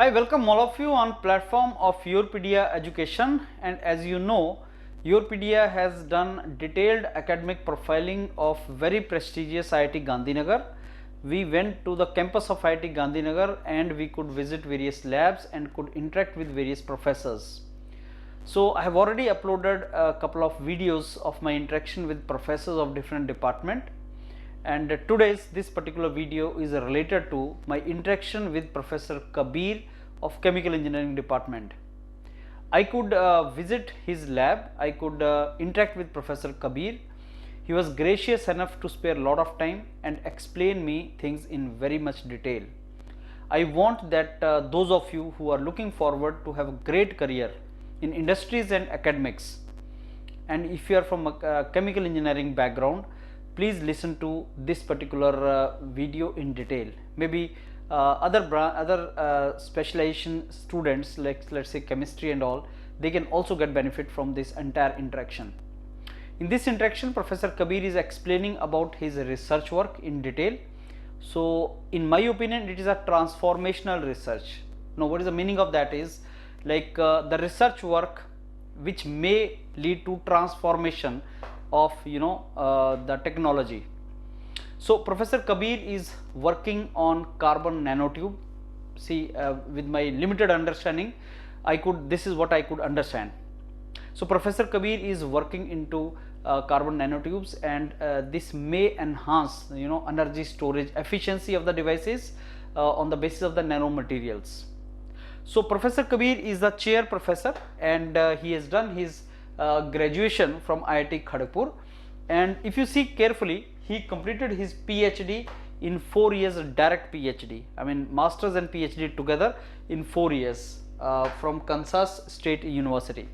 I welcome all of you on platform of YourPedia education, and as you know, YourPedia has done detailed academic profiling of very prestigious IIT Gandhinagar. We went to the campus of IIT Gandhinagar and we could visit various labs and could interact with various professors. So I have already uploaded a couple of videos of my interaction with professors of different department, and today's this particular video is related to my interaction with Professor Kabeer of Chemical Engineering department. I could visit his lab, I could interact with Professor Kabeer. He was gracious enough to spare a lot of time and explain me things in very much detail. I want that those of you who are looking forward to have a great career in industries and academics, and if you are from a chemical engineering background, please listen to this particular video in detail. Maybe other specialization students, like let's say chemistry and all, they can also get benefit from this entire interaction. In this interaction, Professor Kabeer is explaining about his research work in detail. So in my opinion, it is a transformational research. Now what is the meaning of that is, like the research work which may lead to transformation of the technology. So Professor Kabeer is working on carbon nanotube. See, with my limited understanding, this is what I could understand. So Professor Kabeer is working into carbon nanotubes, and this may enhance energy storage efficiency of the devices on the basis of the nanomaterials. So Professor Kabeer is the chair professor, and he has done his graduation from IIT Kharagpur, and if you see carefully, he completed his PhD in 4 years, direct PhD. I mean masters and PhD together in 4 years from Kansas State University.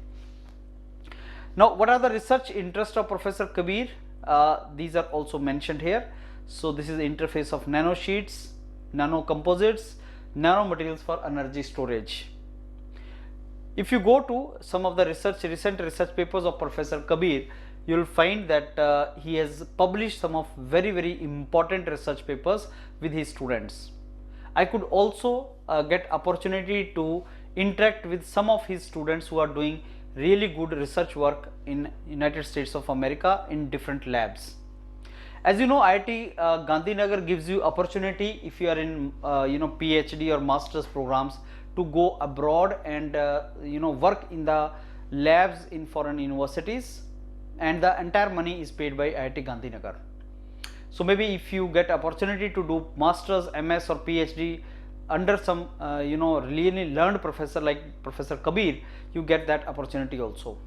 Now what are the research interests of Professor Kabeer? These are also mentioned here. So this is the interface of nanosheets, nanocomposites, nanomaterials for energy storage. If you go to some of the recent research papers of Professor Kabeer, you will find that he has published some of very important research papers with his students. I could also get opportunity to interact with some of his students who are doing really good research work in United States of America in different labs. As you know, IIT Gandhinagar gives you opportunity if you are in PhD or master's programs to go abroad and work in the labs in foreign universities, and the entire money is paid by IIT Gandhinagar. So maybe if you get opportunity to do masters, MS or PhD under some really learned professor like Professor Kabeer, you get that opportunity also.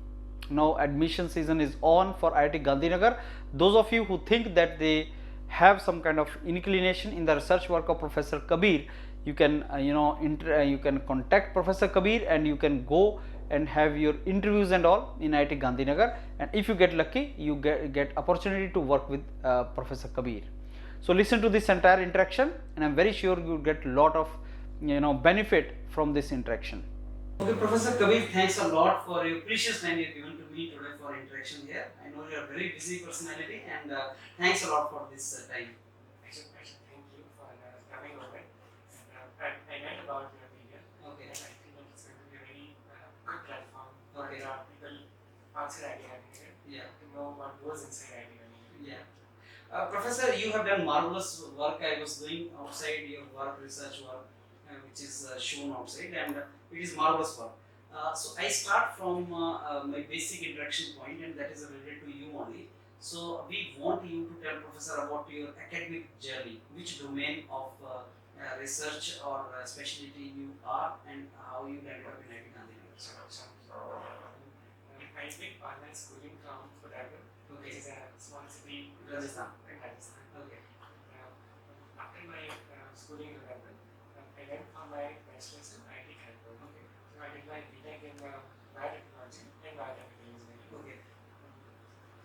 Now admission season is on for IIT Gandhinagar. Those of you who think that they have some kind of inclination in the research work of Professor Kabeer, you can you can contact Professor Kabeer and you can go and have your interviews and all in IIT Gandhinagar, and if you get lucky, you get opportunity to work with Professor Kabeer. So listen to this entire interaction, and I'm very sure you will get a lot of benefit from this interaction. Okay, Professor Kabeer, thanks a lot for your precious time you've given to me today for interaction here. I know you are a very busy personality, and thanks a lot for this time. Pleasure. Thank you for coming over. I read about your video. Okay. And I think that it's going to be a very good platform for Okay. people outside IIT to know what goes inside IIT. Yeah. Professor, you have done marvelous work. I was doing outside your work, research work, which is shown outside, and it is marvelous work. So I start from my basic interaction point, and that is related to you only. So we want you to tell Professor about your academic journey, which domain of research or specialty you are, and how you ended up in IIT Gandhinagar. I did online schooling from Udaipur, which is a small city in Rajasthan. Rajasthan. Okay. After my schooling in Udaipur, I went for my bachelor's in IIT Gandhinagar. Okay. So I did my BTech in biotechnology and biotechnical engineering. Okay.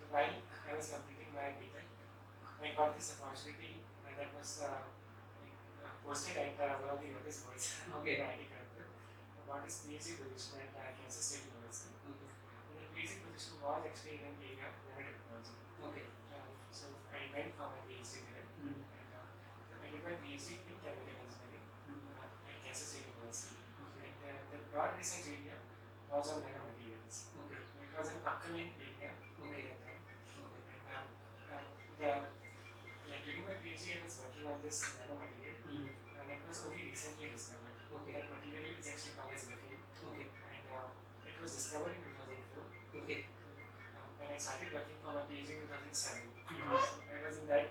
So while I was completing my BTech, I got this opportunity that was posted at one of the notice boards Okay. in IIT Gandhinagar about this PhD position at Kansas State University. Okay. And the PhD position was actually in the area of nanotechnology. Okay. So I went for my PhD there. Mm. And I did my PhD in chemical engineering at Kansas State University. research area was on nanomaterials. Okay. It was an upcoming area. Okay. At that time. Okay. During my PhD, I was working on this nanomaterial, and it was only recently discovered. Okay. That material is actually known as lithium. Okay. And it was discovered in 2004. Okay. When I started working for my PhD in 2007. I was in that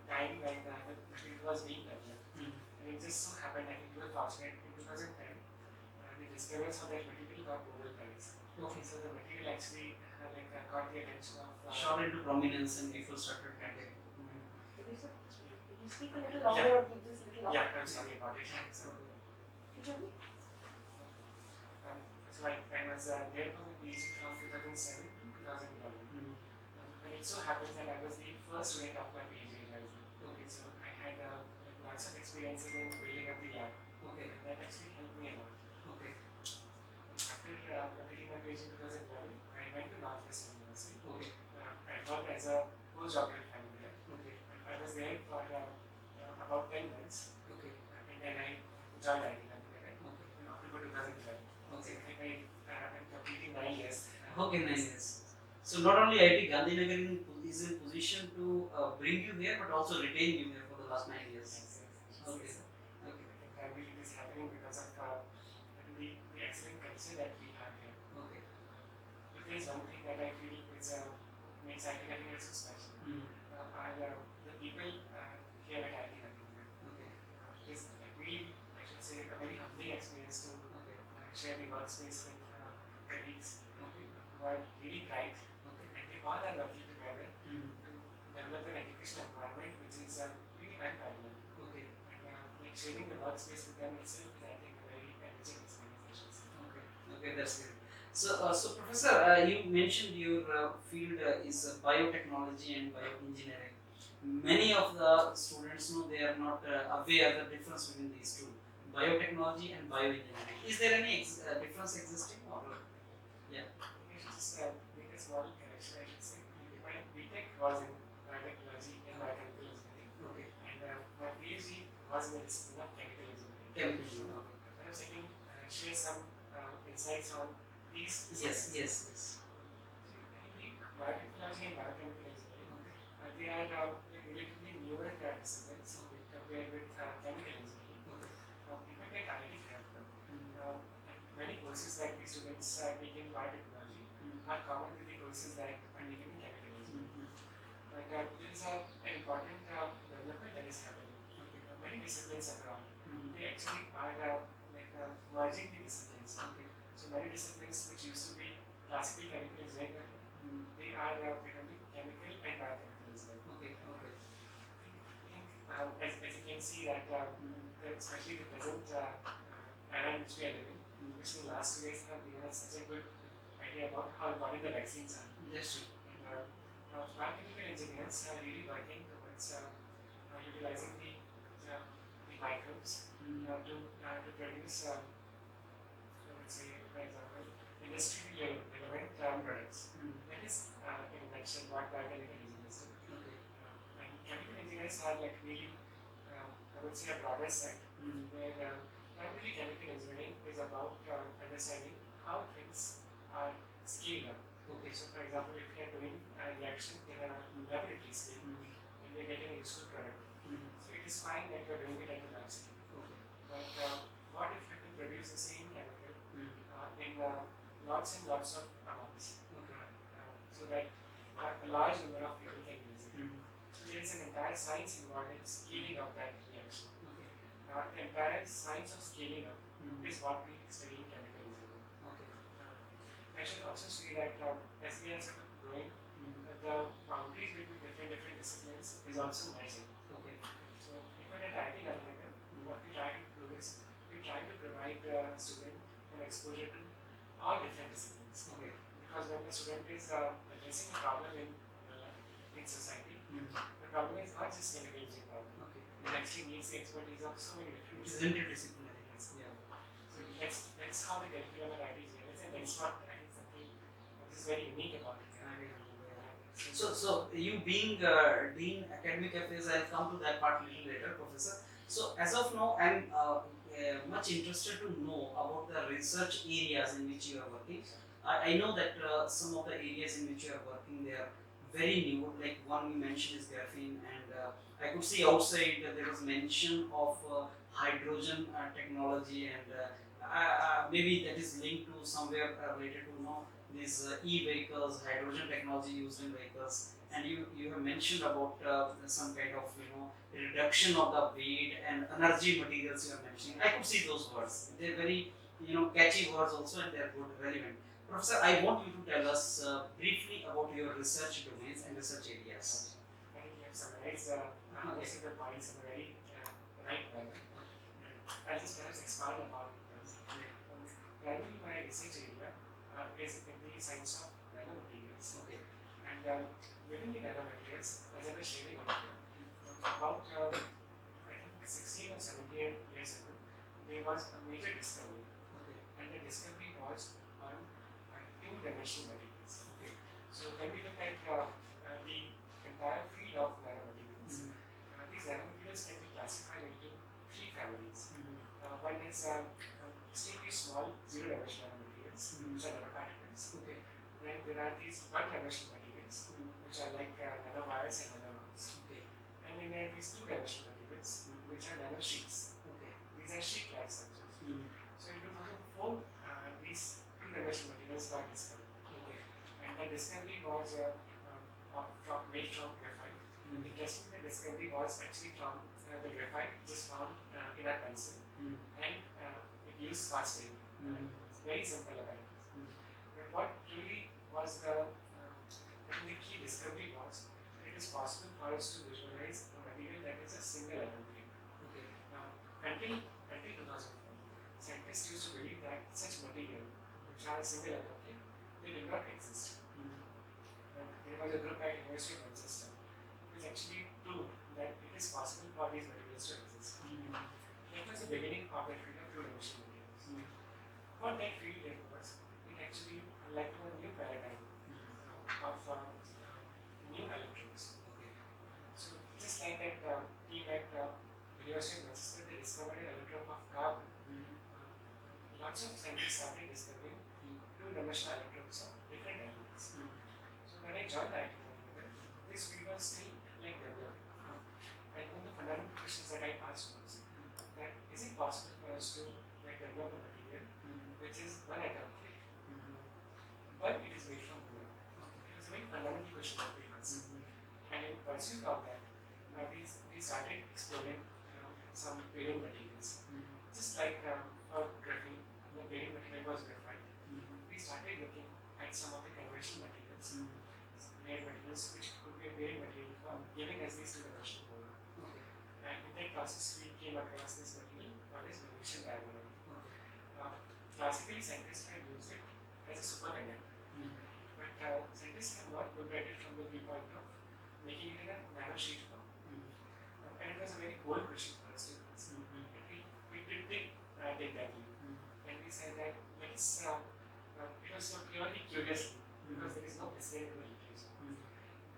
time when the material was being developed. And it just so happened, I think we were fortunate in 2010, the discoveries of that material got Nobel Prize. Okay. So the material actually got the attention of. Shot into prominence and people started handling. Could you speak a little louder or keep this a little louder? Yeah, I'm sorry about it. So, Could you hear me? so I was there for the PhD from 2007 to 2011. And it so happens that I was the first student of my PhD advisor. Okay, so I had lots of experiences in building up the lab. Okay. And that actually helped me a lot. Okay. After completing my PhD in 2011, I went to Northwestern University. Okay. I worked as a postdoctoral fellow there. Okay. I was there for about 10 months. Okay. And then I joined IIT Gandhinagar Okay. in October 2012. Okay. So I'm completing 9 years. Okay, 9 years. So not only IIT Gandhinagar is in position to bring you here, but also retain you here for the last 9 years. Okay. Okay. I believe it is happening because of the excellent culture that we have here. Okay. If there is one thing that I feel is makes IIT Gandhinagar so special, are the people here at IIT Gandhinagar. Okay. It's really, I should say, a very humbling experience to share the workspace with colleagues who are really bright, and they all are working together to develop an educational environment which is really unparalleled. Okay. And sharing the workspace with them itself is, I think, a very enriching experience, I should say. Okay. Okay, that's good. So Professor, you mentioned your field is biotechnology and bioengineering. Many of the students know they are not aware the difference between these two, biotechnology and bioengineering. Is there any difference existing or? Yeah. I should just make a small correction, I should say. My MTech was in biotechnology and biochemical engineering. Okay. And my PhD was in the discipline of chemical engineering. Chemical engineering. Okay. Perhaps I can share some insights on these. Yes. Biotechnology and biochemical engineering, they are relatively newer disciplines compared with chemical engineering. Even at IIT Gandhinagar, many courses that the students take in biotechnology are common with the courses that are taken in chemical engineering. But there is an important development that is happening. Many disciplines around, they actually are merging the disciplines. So many disciplines which used to be classical chemical engineering, they are becoming chemical and biochemical engineering. Okay. I think as you can see that especially the present era in which we are living, which in the last 2 years have given us such a good idea about how important the vaccines are. That's true. And biochemical engineers are really working towards utilizing the microbes to produce, let's say, for example, industry relevant products. That is, in a nutshell, what biochemical engineers do. Okay. And chemical engineers are really, I would say, a broader set, where primarily chemical engineering is about understanding how things are scaled up. Okay. So, for example, if you are doing a reaction in a laboratory scale, and you are getting a useful product, so it is fine that you are doing it at a lab scale. Okay. But what if you can produce the same chemical in lots and lots of amounts, so that a large number of people can use it? So there is an entire science involved in scaling up that reaction. The entire science of scaling up is what we study in chemical engineering. I should also say that as we are growing, the boundaries between different disciplines is also merging. Okay. So even at IIT Gandhinagar, what we try to do is we try to provide the student an exposure to all different disciplines. Okay. Because when the student is addressing a problem in society, the problem is not just chemical engineering problem. Okay. It actually needs the expertise of so many different It is disciplines. interdisciplinary. Yeah. So that's how the curriculum at IIT is, and that's what I think something which is very unique about it. So you being Dean Academic Affairs, I'll come to that part a little later, Professor. So as of now, I'm much interested to know about the research areas in which you are working. I know that some of the areas in which you are working, they are very new. Like one you mentioned is graphene, and I could see outside that there was mention of hydrogen technology, and maybe that is linked to somewhere related to these e-vehicles, hydrogen technology used in vehicles. And you have mentioned about some kind of reduction of the weight and energy materials you are mentioning. I could see those words. They're very catchy words also, and they're good, relevant. Professor, I want you to tell us briefly about your research domains and research areas. I think you have summarized most of the points in a very right manner. I'll just perhaps expand upon this. Primarily, my research area is in the science of nanomaterials. Okay. And within the nanomaterials, as I was sharing earlier, about I think 16 or 17 years ago, there was a major discovery. Okay. And the discovery was on two-dimensional materials. Okay. So when we look at the entire field of nanomaterials, these nanomaterials can be classified into three families. One is extremely small zero-dimensional materials, which are nanoparticles. Okay. Then there are these one-dimensional materials, which are like nanowires and nanorods. Okay. And then there are these two-dimensional materials, which are nanosheets. Okay. These are sheet-like structures. So in 2004, these two-dimensional materials got discovered. Okay. And the discovery was made from graphite. Interesting, the discovery was actually from the graphite just found in a pencil, and it used fast tape. It's very simple about it. But what really was I think the key discovery was that it is possible for us to visualize a material that is a single atom thing. Okay. Until 2004, scientists used to believe that such material, which are single atom thing, they did not exist. There was a group at University of Manchester which actually proved that it is possible for these materials to exist. That was the beginning of the field of two-dimensional materials. What that field did was, it actually led to a new paradigm of new electrons. So just like that team at University of Manchester, they discovered an electron of carbon. Lots of scientists started discovering two-dimensional electrons of different elements. So when I joined the IIT Gandhinagar, this field was still like developing. And one of the fundamental questions that I asked was that is it possible for us to develop a material which is one atom thick, but it is made from wood? It was a very fundamental question that we asked. And in pursuit of that, we started exploring some pairing materials. Just like for graphene, the pairing material was graphite. We started looking at some of the conventional materials, pairing materials which could be a pairing material for giving us these two-dimensional boron. And in that process, we came across this material called as magnesium diagonal. Classically, scientists have used it as a superconductor, but scientists have not looked at it from the viewpoint of making it in a nanosheet form. And it was a very bold question for us to answer. We did take that view, and we said that let's, it was so purely curious because there is no precedent in the literature.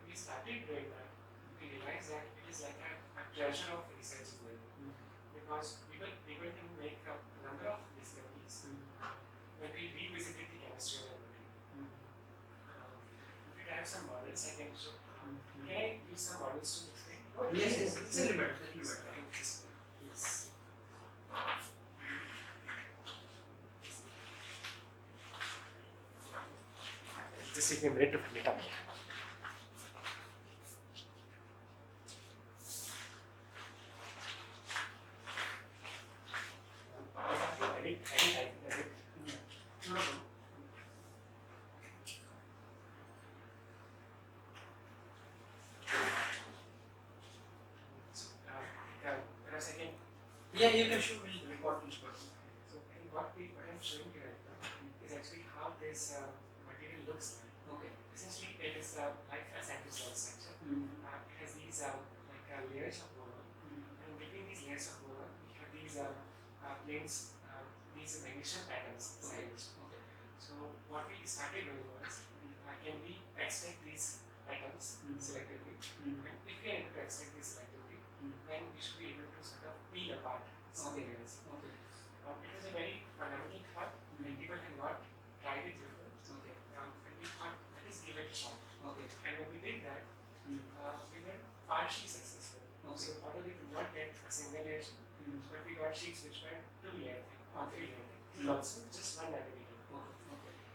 We started doing that. We realized that it is like a treasure of research going on, because we were able to make a number of discoveries when we revisited the chemistry of the material. If I have some models, I can show. Can I use some models to explain? Yes, it's a little bit. Yes. Just take me a minute to fill it up. Yeah, you can show me record this person. So what I'm showing you right now is actually how this material looks like. Okay. Essentially, it is like a central structure. It has these layers of boron, and between these layers of boron, we have these planes, these magnesium atoms inside it. So what we started doing was, can we extract these atoms selectively? And if we are able to extract these selectively, then we should be able to sort of peel apart some layers. partially successful. So although we could not get a single layer sheet, but we got sheets which were 2-layer thick or 3-layer thick. This is also just 1 nanometer.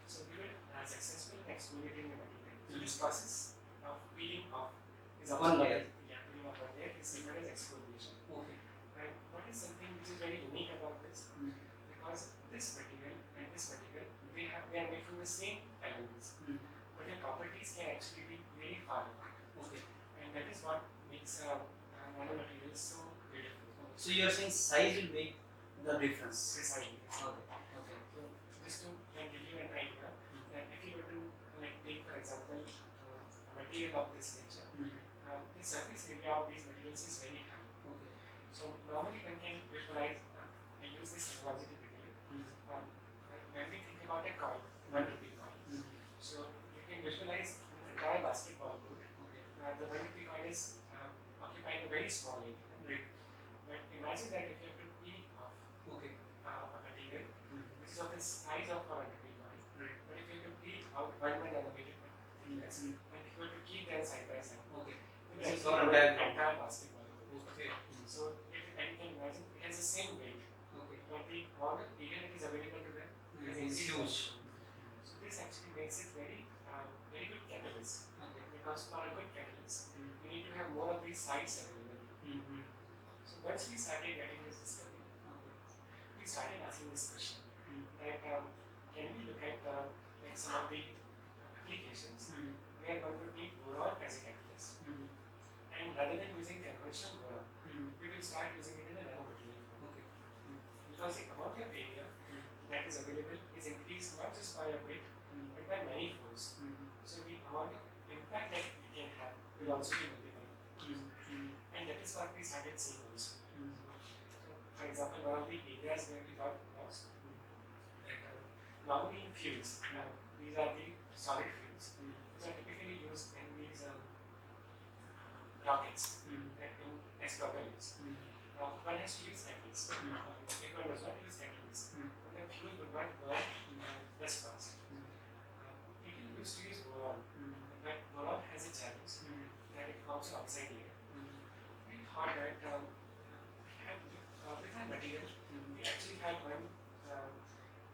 So we were successful in exfoliating the material. So this process of peeling off is also 1 layer. Yeah, peeling off 1 layer is referred as exfoliation. And what is something which is very unique about this? Because this material and this material, they are made from the same elements, but their properties can actually be very far apart. And that is what makes nanomaterials so beautiful. So you are saying size will make the difference. Precisely. Okay. So just to give you an idea, that if you were to take for example a material of this nature, the surface area of these materials is very high. So normally one can visualize, I use this analogy typically, when we think about a coin, 1 rupee coin. So you can visualize the entire basketball court. The 1 rupee coin is occupying a very small area. But imagine that if you have to peel off a material which is of the size of a 1 rupee coin, but if you have to peel out 1 nanometer thickness, and if you were to keep them side by side, This is for our entire basketball court. So if you can imagine, it has the same weight. But the amount of area that is available to them is huge. So this actually makes it very good catalyst. Because for a good catalyst, we need to have more of these sites available. So once we started getting this discovery, we started asking this question that can we look at some of the applications where one would need boron as a catalyst, and rather than using conventional boron, we will start using it in a nanomaterial form. Because the amount of area that is available is increased not just by a bit, but by many folds. So the amount of impact that we can have will also be multiplied. And that is what we started seeing also. So for example, one of the areas where we got lost, normally in fuels, these are the solid fuels, which are typically used in these rockets, in propellants. One has to use catalyst. If one does not use catalyst, then the fuel would not burn less fast. People used to use boron, but boron has a challenge that it forms an oxide layer. We thought that with our material, we actually had one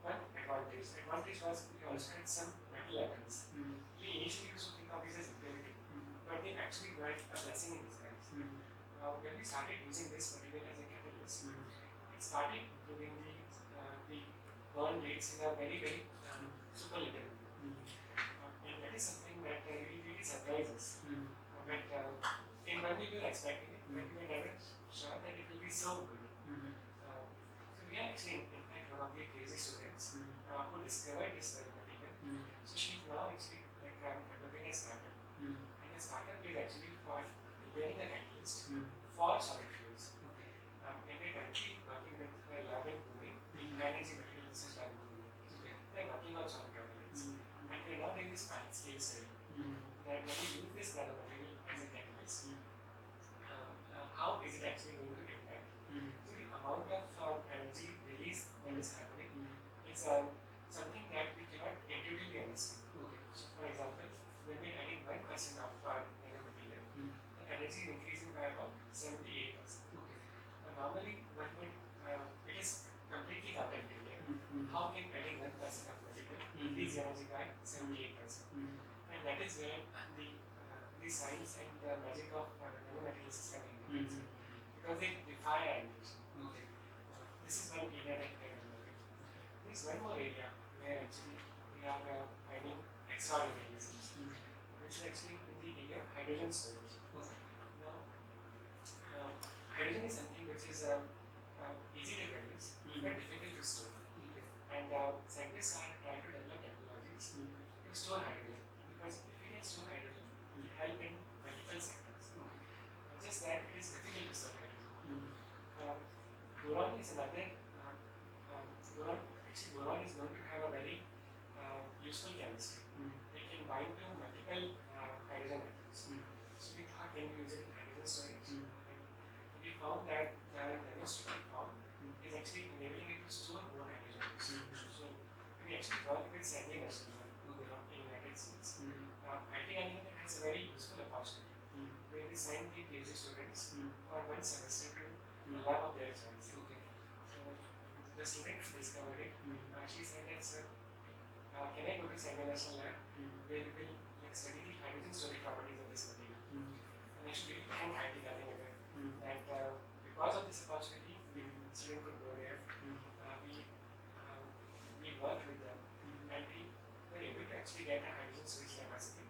advantage. The advantage was we also had some metal atoms. We initially used to think of these as impurity, but they actually were a blessing in disguise. When we started using this material as a catalyst, it started improving the burn rates in a very superlative. And that is something that really surprised us. But in one way we were expecting it, but we were never sure that it will be so good. So we are actually, in fact, one of the crazy students who discovered this material. So she's now actually developing a startup. And the startup is actually for preparing a catalyst for solid fuels. And we're currently working with a lab in Pune, the Energy Material Research Lab in Pune. They're working on solid catalysts. And we're now doing this pilot scale study. That when we use this nanomaterial as a catalyst, how is it actually going to impact? So the amount of energy release that is happening is something that we cannot intuitively understand. So for example, when we're adding 1% of nanomaterial, the energy is increasing by about 78%. Normally, it is completely counterintuitive. How can adding 1% of material increase energy by 78%? And that is where the science and the magic of nanomaterials is coming in. Because they defy our intuition. This is one area that we are developing. There is one more area where actually we are finding extraordinary results, which is actually in the area of hydrogen storage. Now, hydrogen is something which is easy to produce, but difficult to store. And scientists are trying to develop technologies to store hydrogen. Because if we can store hydrogen, it will help in multiple sectors. Just that it is difficult to store hydrogen. Boron is another. Boron is going to have a very useful chemistry. It can bind to multiple hydrogen atoms. So we thought, can we use it in hydrogen storage? And we found that the nanostructured form is actually enabling it to store more hydrogen. So we actually work with Sandy National in the United States. IIT Gandhinagar has a very useful opportunity where we signed the PhD PhD students Mm. for one semester to Mm. lab of their choice. Okay. So the student discovered it. Mm. She said that, sir, can I go to Central National Lab Mm. where we will study the hydrogen storage properties of this material? Mm. And actually, from IIT Gandhinagar. Mm. And because of this opportunity, the student could go there. Mm. We worked with them, and we were able to actually get a hydrogen storage capacity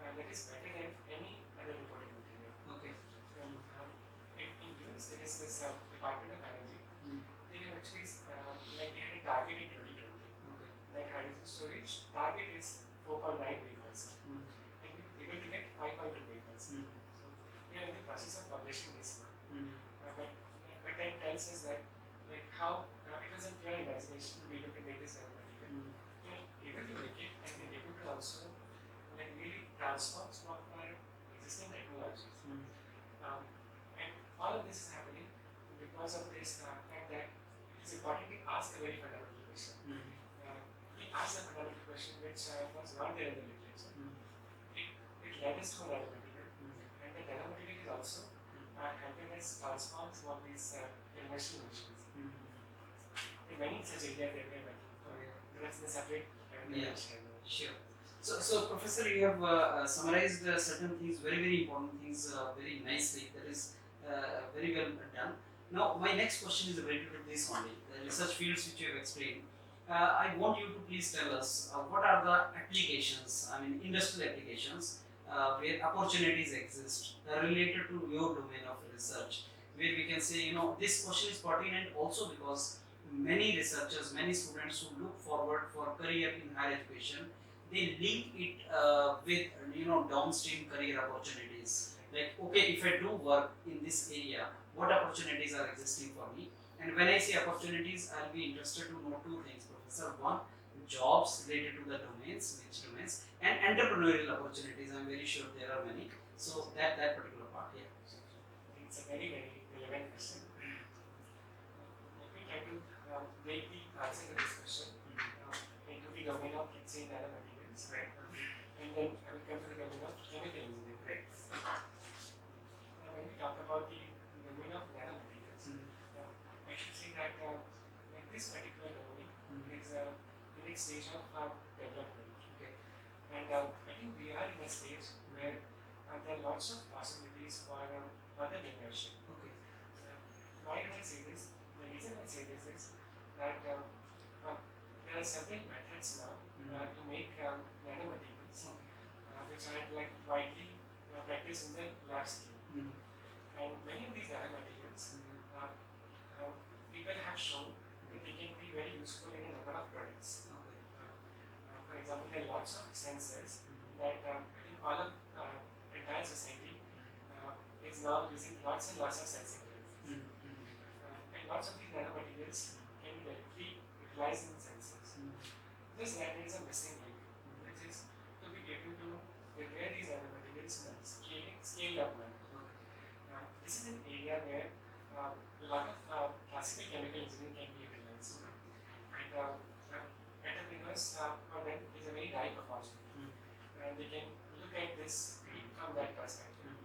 that is better than any other imported material. Okay. In US, there is this Department of Energy. Mm. They have actually like they had a target in 2020. Okay. Like hydrogen storage target is 4.9 vehicles, Mm. and we were able to get 5.2 vehicles. Mm. So we are in the process of publishing this one. Mm. But that tells us that like how it was a pure imagination to be able to make this nanomaterial. Mm. We are able to make it, and we are able to also like really transform some of our existing technologies. Mm. And all of this is happening because of this fact that it is important to ask a very fundamental question. Mm. We asked a fundamental question which was not there in the literature. Mm. It led us to a nanomaterial, Mm. and the nanomaterial is also helping us transform some of these conventional machines. Mm. In many such areas that we are working. That's the separate Yeah. Sure. So Professor, you have summarized certain things, very important things, very nicely. That is very well done. Now, my next question is related to this only, the research fields which you have explained. I want you to please tell us what are the applications, I mean industrial applications, where opportunities exist related to your domain of research, where we can say, this question is pertinent also because many researchers, many students who look forward for career in higher education, they link it with downstream career opportunities. Like, okay, if I do work in this area, what opportunities are existing for me? And when I say opportunities, I'll be interested to know two things, Professor. One, jobs related to the domains, which domains, and entrepreneurial opportunities. I'm very sure there are many. So that particular part, yeah. It's a very relevant question. Let me try to break the answer to this question into the domain of, let's say, nanomaterials, right? And then I will come to the domain of chemical engineering, right? When we talk about the domain of nanomaterials, I should say that like this particular domain is a unique stage of development. Okay, and I think we are in a stage where there are lots of possibilities for further innovation. Okay. Why do I say this? The reason I say this is that there are several methods now to make nanomaterials, which are like widely practiced in the lab scale. And many of these nanomaterials, people have shown that they can be very useful in a number of products. For example, there are lots of sensors that I think all of entire society is now using lots and lots of sensing devices. And lots of these nanomaterials can be directly utilized in sensors. This there is a missing link, which is to be able to prepare these nanomaterials in a scaled up manner. This is an area where a lot of classical chemical engineering can be utilized. And entrepreneurs for them is a very ripe opportunity. And they can look at this from that perspective.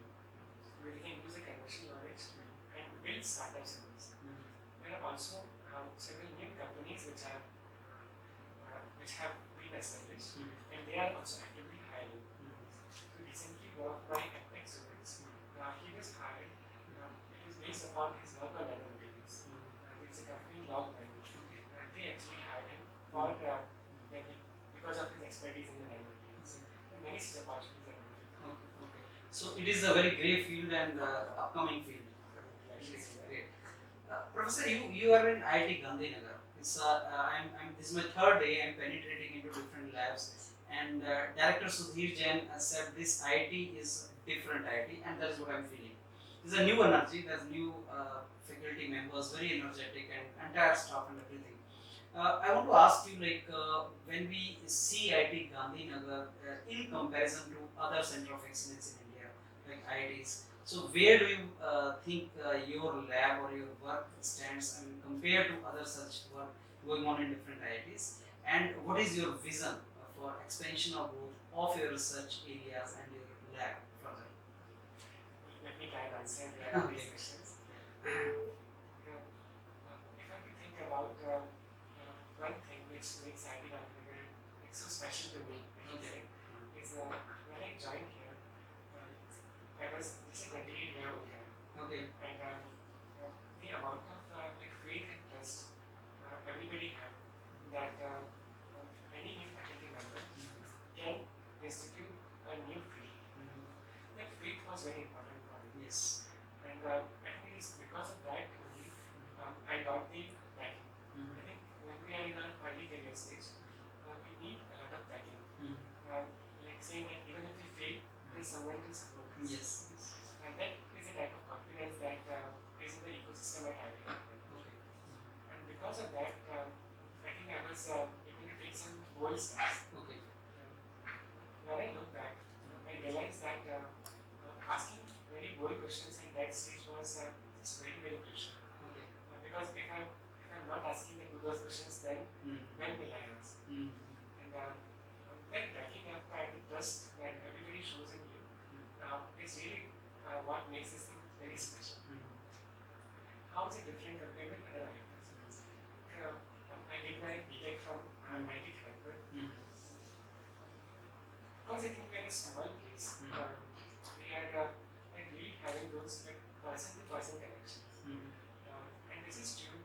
Where they can use the conventional knowledge and build startups in this. There are also several new companies which have been established, and they are also actively hiring. So recently, one of my MTech students, he was hired. It was based upon his work on nanomaterials. It's a company in Long Beach, and they actually hired him for because of his expertise in the nanomaterials. And many such opportunities are available. Okay. So it is a very great field and upcoming field. Great. Professor, you are in IIT Gandhinagar. It's this is my third day. I'm penetrating into different labs, and Director Sudhir Jain said this IIT is different IIT, and that is what I'm feeling. There's a new energy. There's new faculty members, very energetic, and entire staff and everything. I want to ask you, like, when we see IIT Gandhinagar in comparison to other center of excellence in India, like IITs. So where do you think your lab or your work stands, I mean, compared to other such work going on in different IITs? And what is your vision for expansion of growth of your research areas and your lab further? Let me try and answer these questions. If I could think about one thing which makes IIT Gandhinagar so special to me, is when I joined here, I was just a 28-year-old guy. And the amount of faith and trust everybody had that any new faculty member can institute a new field. That faith was very important for me. Yes. And I think it's because of that only I got the backing. I think when we are in our early career stage, we need a lot of backing. Like saying that even if we fail, there is someone to support us. Yes. And that is a type of confidence that is in the ecosystem at IIT. And because of that, I think I was able to take some bold steps. When I look back, I realized that asking very bold questions in that stage was just very, very crucial. Because if I'm not asking those questions, then when will I answer? And that backing up and the trust that everybody shows in you is really what makes this thing very special. How is it different compared with other IITs? I did my MTech from IIT Gandhinagar. Because I think we are a small place, we are really having those person-to-person connections. And this is true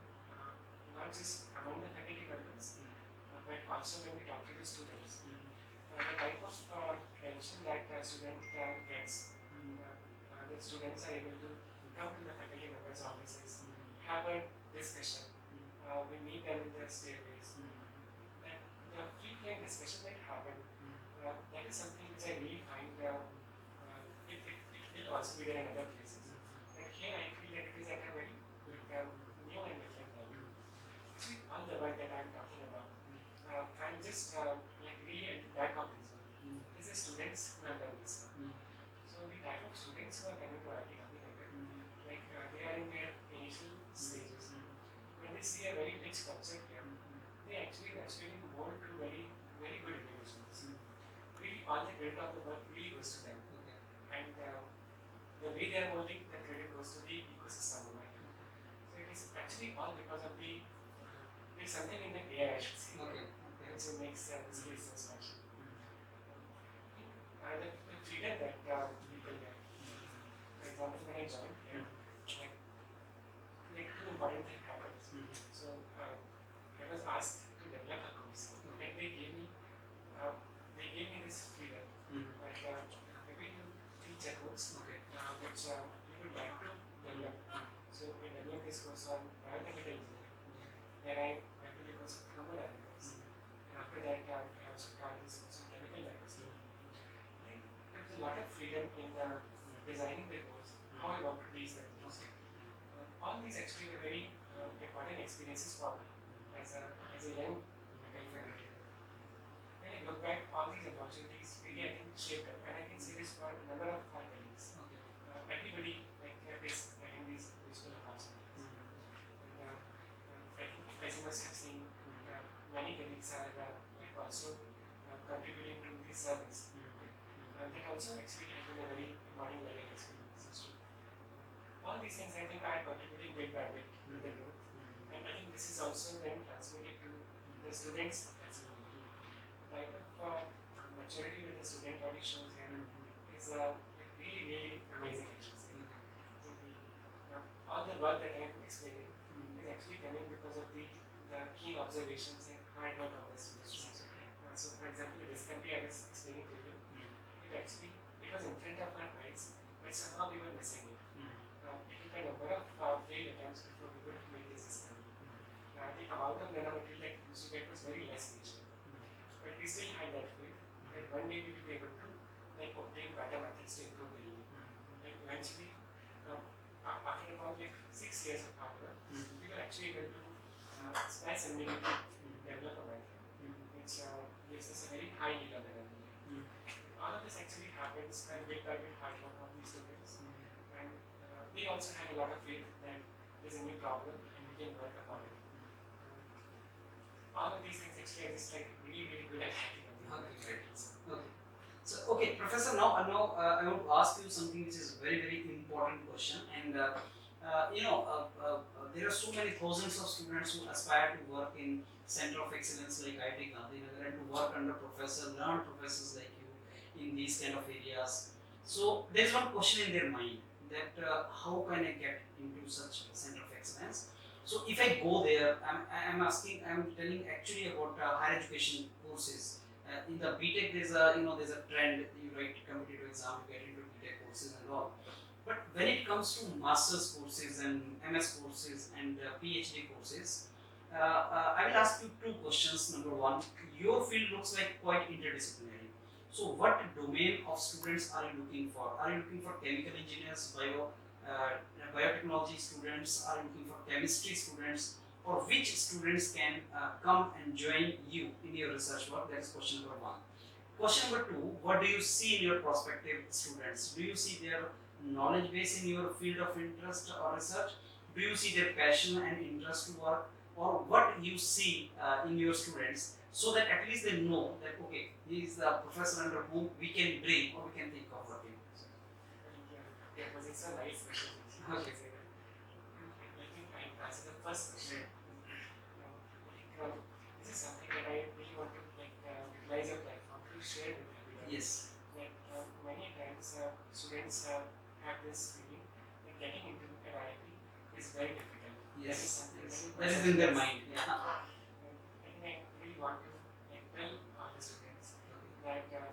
not just among the faculty members, but also when we talk to the students. The type of attention that a student gets, the students are able to come to the faculty members' offices, have a discussion. We meet them in the stairways. And the frequent discussion that happen, that is something which I really find it will also be there in other places. But here I feel that it is at a very new and different level. See, all the work that I'm talking about, I'm just like really at the back of this one. This is students who have done this. So the type of students who are coming to IIT Gandhinagar, like they are in their initial stages. When they see a very rich concept here, they actually are aspiring more to very, very good individuals. Really, all the credit of the work really goes to them. And the way they are molding, the credit goes to the ecosystem. So it is actually all because of there's something in the air, I should say, which makes this place so special. The freedom that people get. For example, when I joined here, like two important things happened. So I was asked to develop a course, and they gave me this freedom. Like maybe you teach a course, which you would like to develop. So we developed this course on biomedical engineering, where I went to the course of thermodynamics. And after that, I also started this course on chemical dynamics. There was a lot of freedom in designing the course, how I want to teach them. All these actually were very important experiences for me as a young faculty. When I look back, all these opportunities really, I think, shaped up. And I can say this for a number of our colleagues. Everybody is getting these useful opportunities. And I think, as you must have seen, many colleagues are also contributing to this service. That also actually has been a very important learning experience. All these things I think are contributing bit by bit to the growth. And I think this is also then transmitted to the students as well. The type of maturity that the student body shows here is really, really amazing, I should say. All the work that I am explaining is actually coming because of the key observations and hard work of the students. So for example, the discovery I was explaining to you, it was in front of our eyes, but somehow we were missing it. It took a number of failed attempts before we could make this discovery. The amount of nanomaterial that we used to get was very less initially. But we still had that faith that one day we will be able to obtain better methods to improve the yield. And eventually, after about 6 years of hard work, we were actually able to splice and maybe develop a method which gives us a very high yield of energy. All of this actually happens bit by bit hard work of these students. And we also had a lot of faith that there's a new problem and we can work upon it. All of these things actually are just really, really good at hacking. So, okay, Professor, now I want to ask you something which is very important question, and there are so many thousands of students who aspire to work in Center of Excellence like IIT Gandhinagar and to work under learned professors like you in these kind of areas. So there is one question in their mind that how can I get into such a Center of Excellence? So if I go there, I'm telling actually about higher education courses. In the BTech, there's a trend. You write competitive exam, you get into BTech courses and all. But when it comes to master's courses and MS courses and PhD courses, I will ask you two questions. Number one, your field looks like quite interdisciplinary. So, what domain of students are you looking for? Are you looking for chemical engineers, biotechnology students? Are you looking for chemistry students? Or which students can come and join you in your research work? That is question number one. Question number two, what do you see in your prospective students? Do you see their knowledge base in your field of interest or research? Do you see their passion and interest to work? Or what you see in your students so that at least they know that okay, he is the professor under whom we can dream or we can think of working. Yeah, because it's a nice question. Okay. Let me try and answer the first question. This is something that I really want to utilize your platform to share with everyone. Yes. That many times students have this feeling that getting into an IIT is very difficult. Yes. That is something That is in their mind. Yeah. I think I really want to tell all the students that it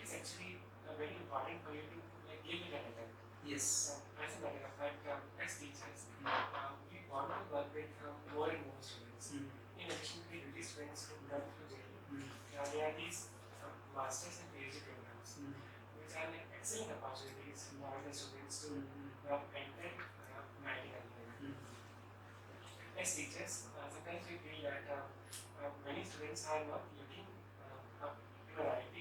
is actually very important for you to give it an attempt. Yes. As a matter of fact, as teachers, we want to work with more and more students. In addition to the UT students who come through GATE, there are these masters and PhD programs, which are excellent opportunities for the students to enter IIT Gandhinagar. As teachers, sometimes we feel that many students are not looking up to IIT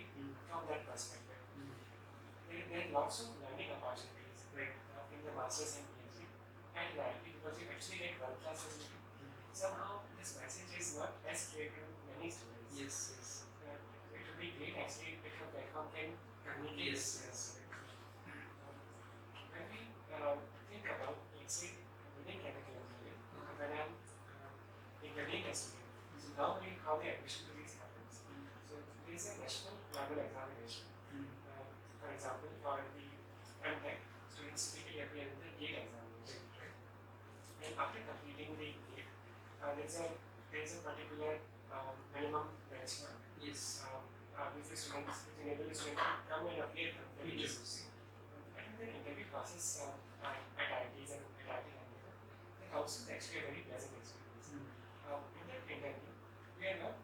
from that perspective. There are lots of learning opportunities in the masters and PhD and IIT because you actually get world class facility. Somehow this message is not as clear to many students. Yes. It would be great actually if your platform can communicate this. When we think about, let's say, within chemical engineering, when I'm interviewing a student, so normally how the admission to these happens. So there is a national level examination. For example, for the MTech, students typically appear in the GATE examination, right? And after completing the GATE, there's a particular minimum benchmark. Yes. Which enable the student to come and appear from the interviews. I think the interview process at IITs and at IIT Gandhinagar, the council is actually a very pleasant experience. In that interview, we are not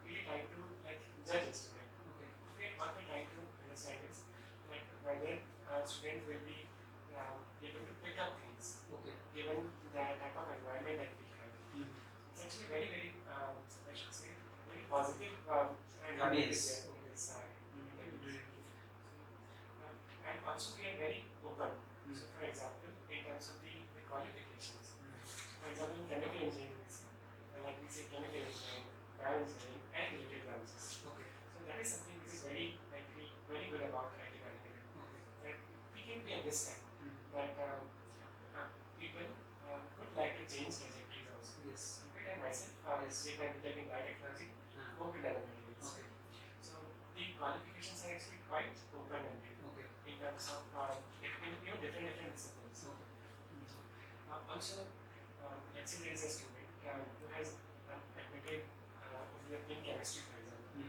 really trying to judge a student. Okay. What we're trying to understand is whether students will be able to pick up things given the type of environment that we have. It's actually very I should say, very positive environment Yes. on this side. And also we are very open. So for example, in terms of the qualifications, for example in chemical engineering, like we say chemical engineering, bioengineering and related branches. So that is something which is very good about IIT Gandhinagar. That we can understand that people would like to change trajectories also. Yes. And myself, if I'm taking biotechnology, go to nanomaterials. So the qualifications are actually quite open-ended in terms of different disciplines. Also, let's say there is a student who has admitted in chemistry, for example.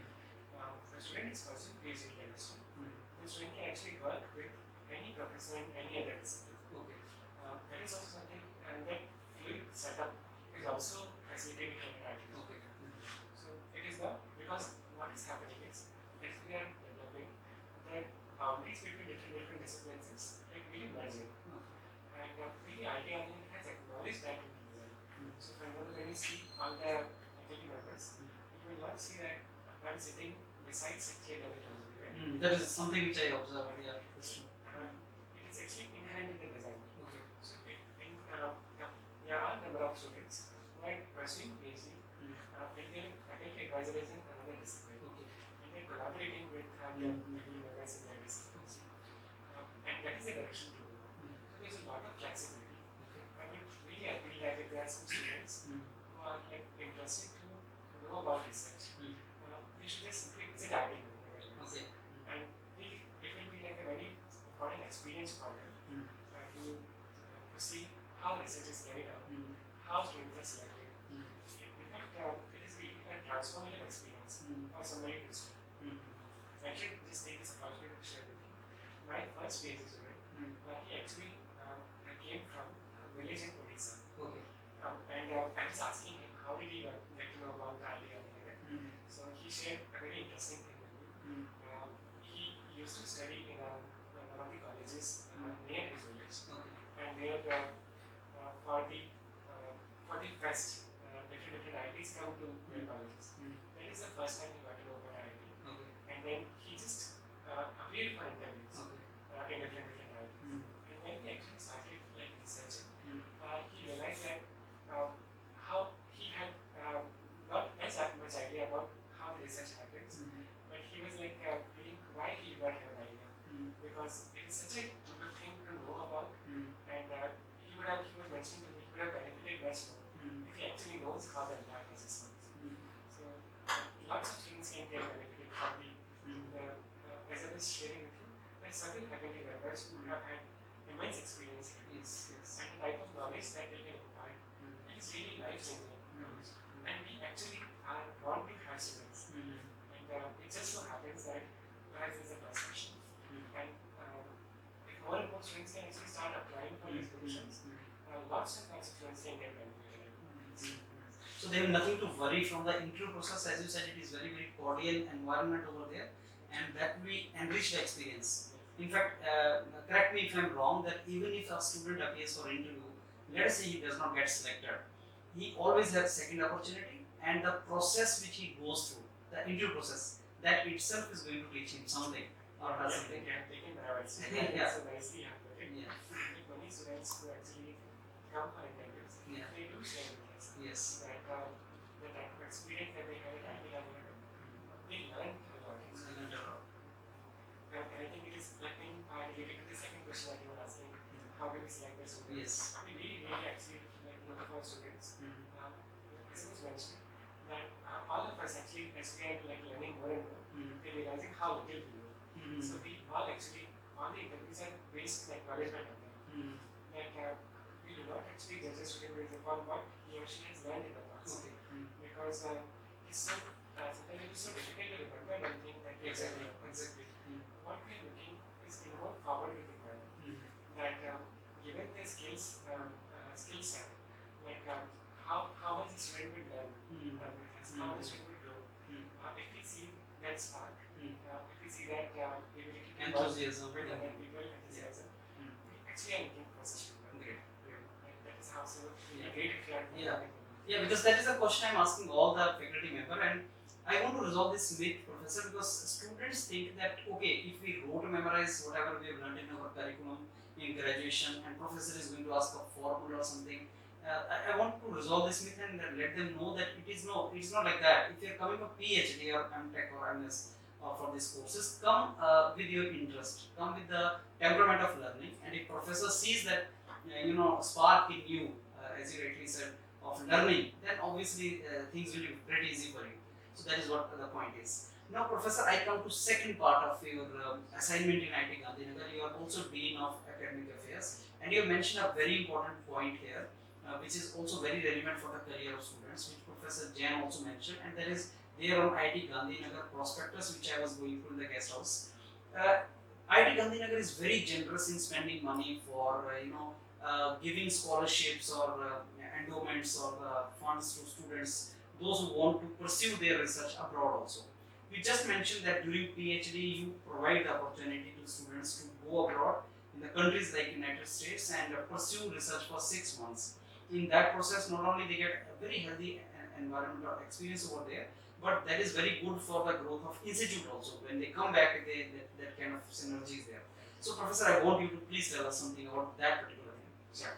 The student is pursuing PhD in chemistry. The student can actually work with any professor in any other discipline. That is also something, and that fluid setup is also facilitated in IIT. So it is not, because what is happening is that we are developing that boundaries between different disciplines is really merging. And really IIT has acknowledged that in design. So for example, when you see all the faculty members, you will not see that one sitting beside such a level. That is something which I observed. Yeah. It is actually inherent in the design. So there are a number of students who are pursuing PhD, with their faculty advisors in another discipline. And they're collaborating with experienced scholar to see how research is carried out, how students are selected. In fact, it is really a transformative experience for somebody to study. I should just take this opportunity to share with you. My first PhD student, he actually came from a village in Odisha. And I was asking him how did he get to know about the idea of it. So he shared a very interesting thing with me. He used to study in one of the colleges near his village. And there for the fest, different IITs come to their colleges. That is the first time he got to know about IIT. And then he just appeared for interviews in different IITs. And when he actually started researching, he realized that how he had not as much idea about how the research happens, but he was feeling why he did not have an idea, because it is such a good thing to know about, and he was mentioning that he would have benefited much more if he actually knows how the entire process works. So lots of students can get benefited from as I was sharing with you, there are certain faculty members who have had immense experience in this, and the type of knowledge that they can impart is really life-changing knowledge. And we actually are born to have students. And it just so happens that perhaps there's a perception. And if more and more students can actually start applying for these positions, lots of students can get benefited. So they have nothing to worry from the interview process. As you said, it is very, very cordial environment over there, and that will enrich the experience. In fact, correct me if I am wrong, that even if a student appears for interview, let us say he does not get selected, he always has second opportunity, and the process which he goes through, the interview process, that itself is going to teach him something or does something. They can have it. Yeah. So nicely happened. Yeah. Many students who actually come for interviews, they do share with us that the type of experience that they had at IIT Gandhinagar, they learned a lot. And I think it is related to the second question that you were asking, how do we select the students? We really actually look for students. As was mentioned, that all of us actually, as we are learning more and more, we're realizing how little we know. So we all actually, all the interviews are based knowledge by content. We do not actually judge a student based upon what he or she has learned in the past. Because it's so, sometimes it is so difficult to remember anything that we exactly. What we are looking is to move forward with the learning. That given the skill set, how much the student will learn, how the student will grow. If we see that spark, if we see that ability to Enthusiasm. with other people, enthusiasm, we actually are looking for such people. And that is how so great if you are. Yeah, because that is a question I'm asking all the faculty member, and I want to resolve this myth, Professor, because students think that okay, if we go to memorize whatever we have learned in our curriculum in graduation, and professor is going to ask a formula or something. I want to resolve this myth and let them know that it is not like that. If you are coming for PhD or MTech or MS for these courses, come with your interest, come with the temperament of learning, and if professor sees that spark in you, as you rightly said, of learning, then obviously things will be pretty easy for you. So that is what the point is. Now, Professor, I come to second part of your assignment in IIT Gandhinagar. You are also Dean of Academic Affairs, and you mentioned a very important point here, which is also very relevant for the career of students, which Professor Jain also mentioned, and that is there on IIT Gandhinagar prospectus, which I was going through in the guest house. IIT Gandhinagar is very generous in spending money for giving scholarships or endowments or funds to students, those who want to pursue their research abroad also. You just mentioned that during PhD you provide the opportunity to students to go abroad in the countries like United States and pursue research for 6 months. In that process, not only they get a very healthy environmental experience over there, but that is very good for the growth of institute also. When they come back, that kind of synergy is there. So, Professor, I want you to please tell us something about that particular thing. Sure.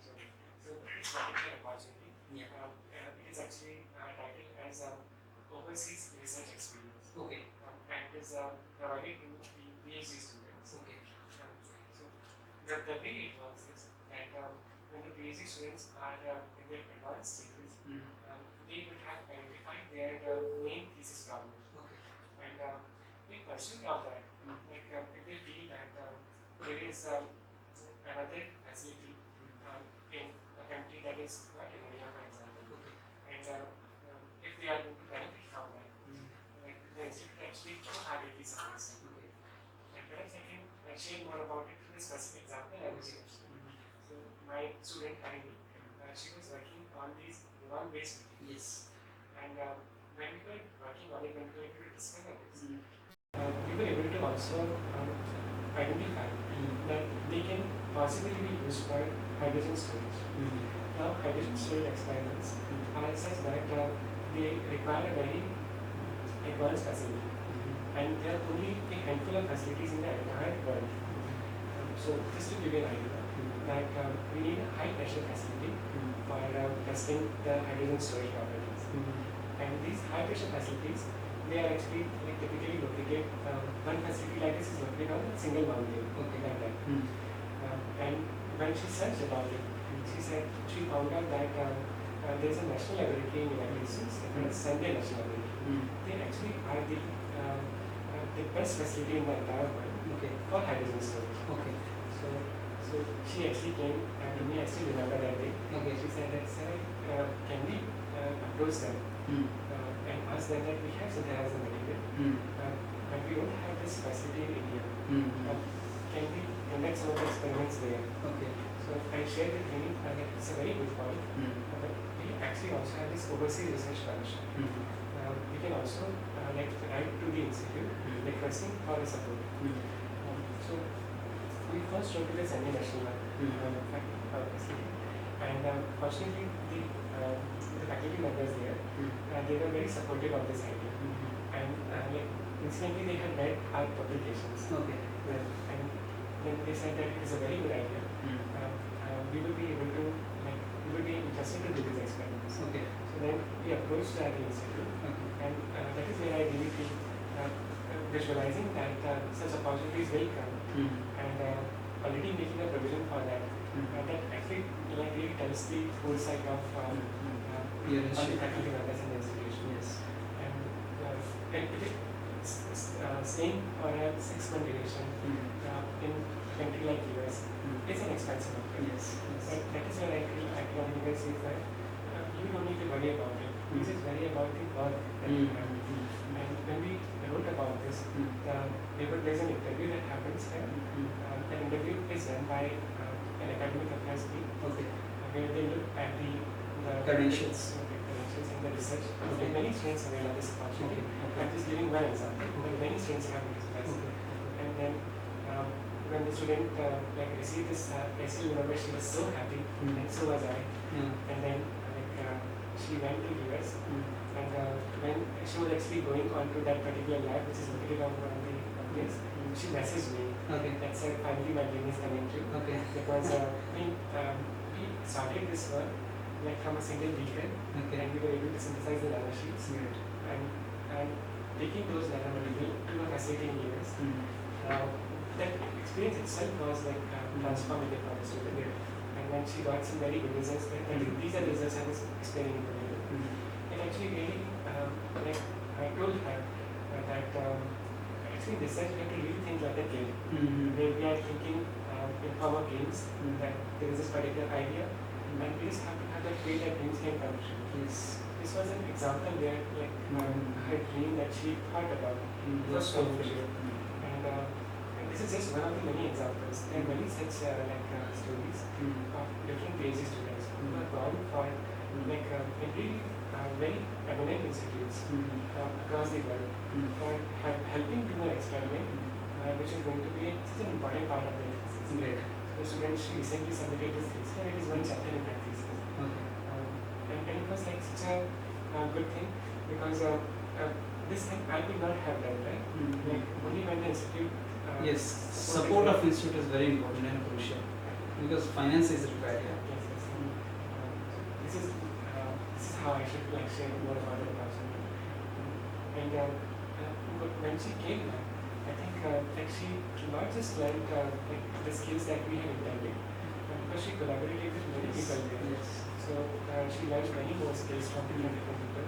So this particular opportunity, it is actually titled as Overseas Research Experience. Okay. And it is provided to the PhD students. Okay. So the way it works is that when the PhD students are in their advanced stages, they will have identified their main thesis problem. Okay. And in pursuit of that, if they feel that there is is another facility in a country that is not in India, for example. And if we are going to benefit from that, like the institute actually provided these supports. And perhaps I can share more about it through a specific example I was used. So my student Heidi, she was working on these non-waste materials. And when we were working on it, when we were able to discover this, we were able to also identify that they can possibly be used for hydrogen storage. Now, hydrogen storage experiments are such that they require a very advanced facility, and there are only a handful of facilities in the entire world. So, just to give you an idea, that we need a high pressure facility for testing the hydrogen storage properties. And these high pressure facilities, they are actually like typically located, one facility like this is located on a single mountain, like that. And when she searched about it, she said she found out that there is a national laboratory in the United States, called Sunday National Laboratory. They actually are the best facility in the entire world for hydrogen storage. So she actually came to me, I still remember that day. She said that, sir, can we approach them and ask them that we have synthesized the material, but we don't have this facility in India. Can we conduct some of the experiments there? So I shared with him that it's a very good point, but we actually also have this overseas research fellowship. We can also like write to the institute requesting for the support. So we first wrote to the Sunday National facility, and fortunately the faculty members there, they were very supportive of this idea, and like incidentally they had read our publications, and then they said that it is a very good idea. We will be able to, like, we will be interested to do these experiments. So then we approached the institute, and that is where I really feel visualizing that such opportunities will come, and already making a provision for that. That actually like really tells the whole side of all the faculty members in the institution. And it is staying for a 6-month duration in a country like US is an expensive affair. But that is where I feel academic says that you don't need to worry about it. You just worry about the work that you have. And when we wrote about this, there's an interview that happens there. The interview is done by an academic affairs team, where they look at the credentials and the research. And many students avail of this opportunity. I'm just giving one example, but many students have this class. And then when the student like received this, I still remember she was so happy, and so was I. And then she went to US, and when she was actually going on to that particular lab, which is located on one of the place, she messaged me that said, finally my dream is coming true. Because we started this work like from a single beaker, and we were able to synthesize the nanosheets, and taking those nanomaterial to a facility in US. That experience itself was like transformative for the student. And when she got some very good results, these are the results I was explaining to her. It actually really, like I told her that actually research we have to really think like a game. Where we are thinking in form of games, that there is this particular idea, and we just have to have that way that dreams can come true. This was an example where like her dream that she thought about was so true. And this is just one of the many examples. There are many such stories of different PhD students who have gone for like really very eminent institutes across the world for helping do an experiment which is going to be such an important part of their thesis. The student recently submitted this thesis, and it is one chapter in that thesis. And it was like such a good thing, because this thing I could not have done, right? Like only when the institute support of institute is very important and crucial, because finance is required. This is how I should like share more about the opportunity. And when she came back, I think like she not just learned like the skills that we had intended, because she collaborated with many people there. So she learned many more skills from different people.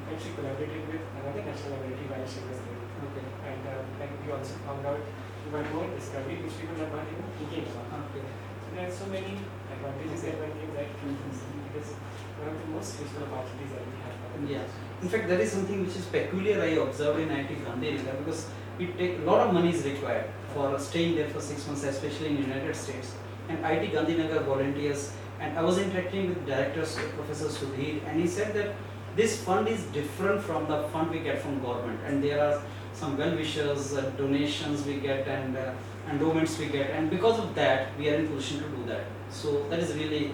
And she collaborated with another national laboratory while she was there. Okay. And like we also found out one more discovery which we were not even thinking about. Okay. So there are so many advantages that one can get from this. It is one of the most useful opportunities that we have. Yeah. In fact, that is something which is peculiar I observed in IIT Gandhinagar, because it take a lot of money is required for staying there for 6 months, especially in United States. And IIT Gandhinagar volunteers, and I was interacting with directors, Professor Sudhir, and he said that this fund is different from the fund we get from government, and there are some well-wishers, donations we get, and endowments we get, and because of that we are in position to do that. So that is really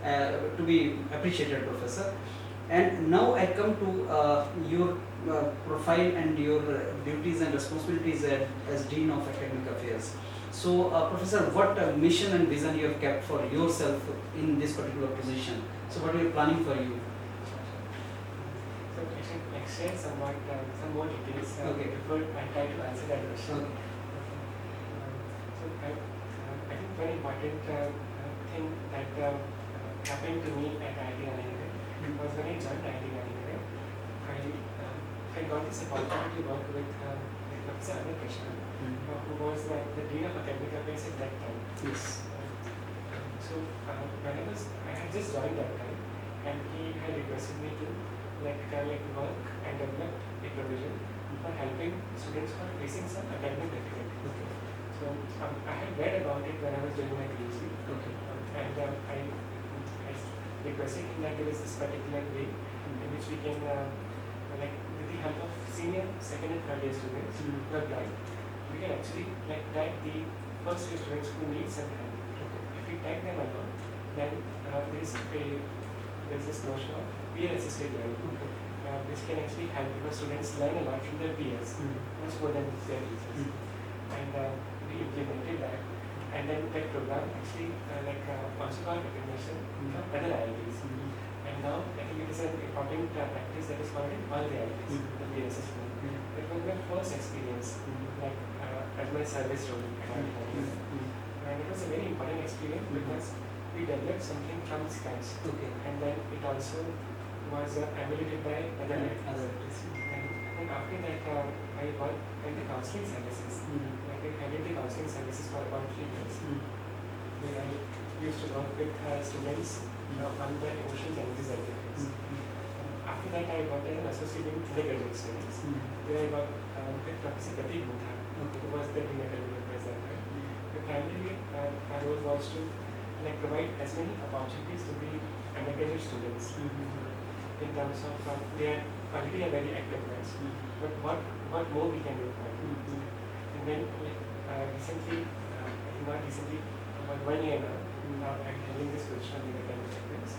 to be appreciated, Professor. And now I come to your profile and your duties and responsibilities as Dean of Academic Affairs. So, Professor, what mission and vision you have kept for yourself in this particular position? So, what are you planning for you? So, I should share some more details Okay. before I try to answer that question. Okay. So, I think very important thing that happened to me at IIT Gandhinagar was when I joined IIT Gandhinagar, I got this opportunity to work with Professor Kabeer who was the Dean of Academic Affairs at that time. Yes. So when I had just joined that time, and he had requested me to work and develop a provision for helping students who are facing some academic difficulties. Okay. So I had read about it when I was doing my PhD, Okay. and I requested him that there is this particular way in which we can, with the help of senior, second and third year students who are blind, we can actually tag the first year students who need some help. If we tag them along, then there is this notion of peer assisted learning, which can actually help because students learn a lot from their peers, much more than their teachers. And we implemented that, and then that program actually also got recognition from other IITs. And now I think it is an important practice that is found in all the IITs, the peer assessment. That was my first experience, as my service role at IIT. And it was a very important experience because we developed something from scratch. Okay. And then it also was emulated by other IITs. And after that, I worked in the counseling services. I handled the counseling services for about 3 years. Where I used to work with students on their emotions and disabilities. After that, I worked as an associate in undergraduate studies, where I worked with Professor Kabeer Chemical, who was the Dean of Academic Affairs at that time. Primarily, our role was to provide as many opportunities to the undergraduate students in terms of they are already a very active batch, but what more we can do for them. And then recently, not recently, about 1 year now, I'm handling this position on the academic affairs.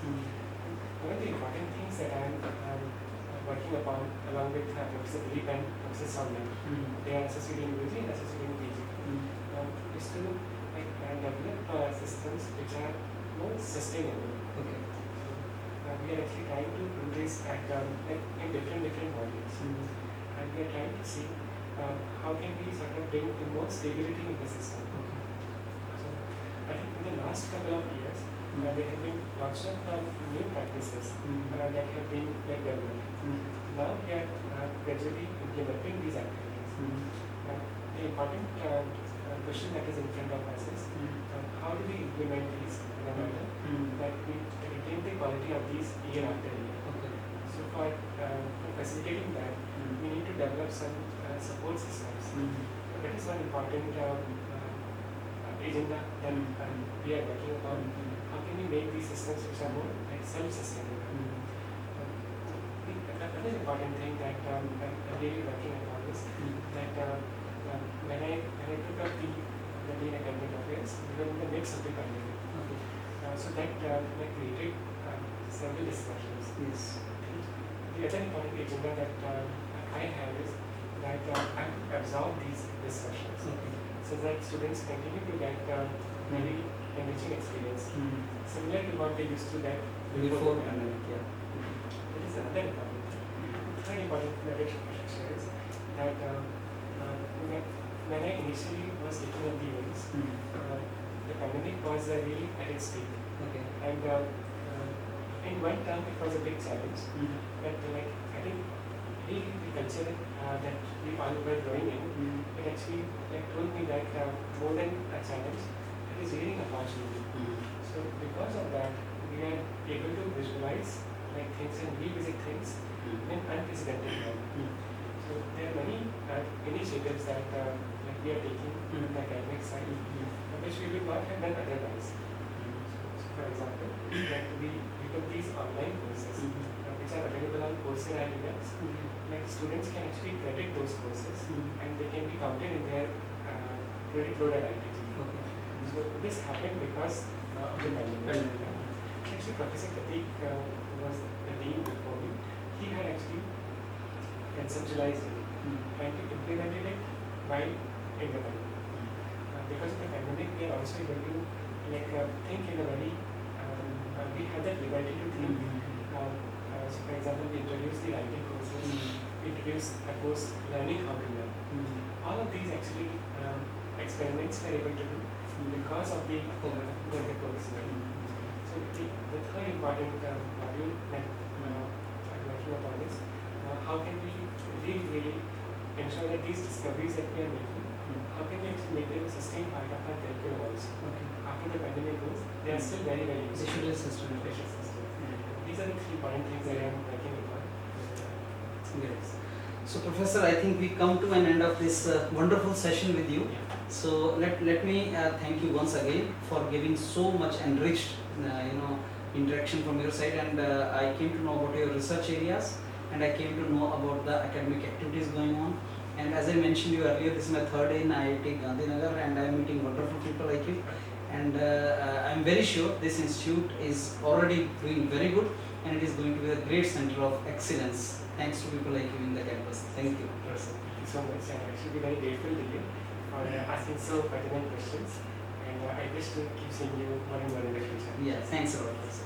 One of the important things that I'm working upon along with Professor Dep and Professor Kabeer, they are associated in UG and associated in PG, is to develop systems which are more sustainable. Okay. We are actually trying to do this at in different modules, and we are trying to see how can we sort of bring the more stability in the system. So I think in the last couple of years, there have been lots of new practices that have been developed. Now we are gradually implementing these activities. The important question that is in front of us is how do we implement these in a manner that we retain the quality of these year after year. Okay. So for facilitating that, we need to develop some support systems. That is one important agenda that we are working upon. How can we make these systems which are more self-sustainable? Another important thing that I'm really working upon is that when I took up the Dean Academic Affairs, we were in the midst of the pandemic. So that created several discussions. Yes. The other important agenda that I have is that I absorb these discussions so that students continue to get very enriching experience, similar to what they used to get before the pandemic. Yeah. That is another important thing. Third important thing that I should share is that when I initially was taking up the events, the pandemic was really at its peak. Okay. And in one term, it was a big challenge. But I think the culture that we all were growing in, it actually told me that more than a challenge, it is really an opportunity. So because of that, we are able to visualize things and revisit things in unprecedented manner. So there are many initiatives that we are taking on the academic side, which we would not have done otherwise. So for example, we took these online courses, which are available on Coursera and Udemy. Students can actually credit those courses, and they can be counted in their credit load at IIT. So this happened because of the pandemic. Actually, Professor Kabeer who was the dean before me, he had actually conceptualized it and implemented it while in the pandemic. Because of the pandemic, we are also able to think in a very, we have that liberty to think. So for example, we introduced the writing courses, we introduced a course learning how to learn. All of these actually experiments we are able to do because of the course. So the third important module that I'm working upon is how can we really ensure that these discoveries that we are making, how can we actually make them a sustained part of our curriculum also. After the pandemic goes, they are still very, very useful. They should be sustainable. These are the 3 important things that I am working upon. Great. So Professor, I think we come to an end of this wonderful session with you. So let me thank you once again for giving so much enriched interaction from your side, and I came to know about your research areas, and I came to know about the academic activities going on. And as I mentioned you earlier, this is my 3rd day in IIT Gandhinagar, and I am meeting wonderful people like you. And I am very sure this institute is already doing very good, and it is going to be a great center of excellence thanks to people like you in the campus. Thank you. Thank you so much. I'm actually very grateful to you for asking so pertinent questions, and I wish to keep seeing you more and more in the future. Yeah, thanks a lot, Professor.